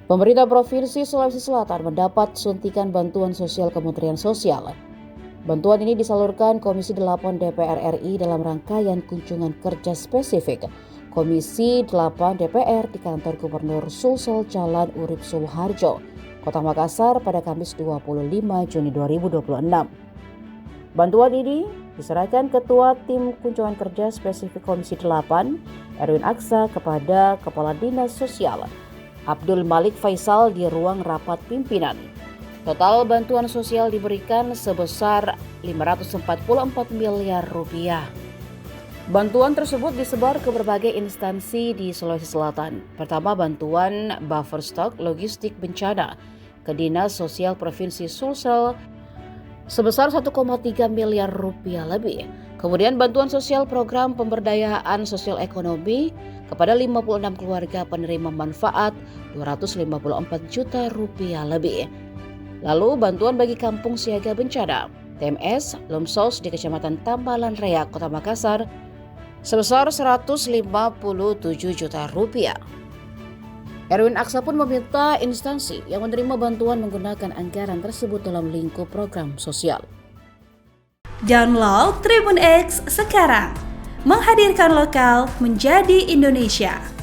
Pemerintah Provinsi Sulawesi Selatan mendapat suntikan bantuan sosial Kementerian Sosial. Bantuan ini disalurkan Komisi 8 DPR RI dalam rangkaian kunjungan kerja spesifik Komisi 8 DPR di kantor Gubernur Sulsel Jalan Urip Suharjo, Kota Makassar pada Kamis 25 Juni 2026. Bantuan ini diserahkan Ketua Tim Kunjungan Kerja Spesifik Komisi 8, Erwin Aksa, kepada Kepala Dinas Sosial Abdul Malik Faisal di ruang rapat pimpinan. Total bantuan sosial diberikan sebesar 544 miliar rupiah. Bantuan tersebut disebar ke berbagai instansi di Sulawesi Selatan. Pertama, bantuan buffer stok logistik bencana ke Dinas Sosial Provinsi Sulsel sebesar 1,3 miliar rupiah lebih. Kemudian bantuan sosial program pemberdayaan sosial ekonomi kepada 56 keluarga penerima manfaat 254 juta rupiah lebih. Lalu bantuan bagi kampung siaga bencana TMS Lomsos di Kecamatan Tambalan Raya, Kota Makassar sebesar 157 juta rupiah. Erwin Aksa pun meminta instansi yang menerima bantuan menggunakan anggaran tersebut dalam lingkup program sosial. Download Tribun X sekarang, menghadirkan lokal menjadi Indonesia.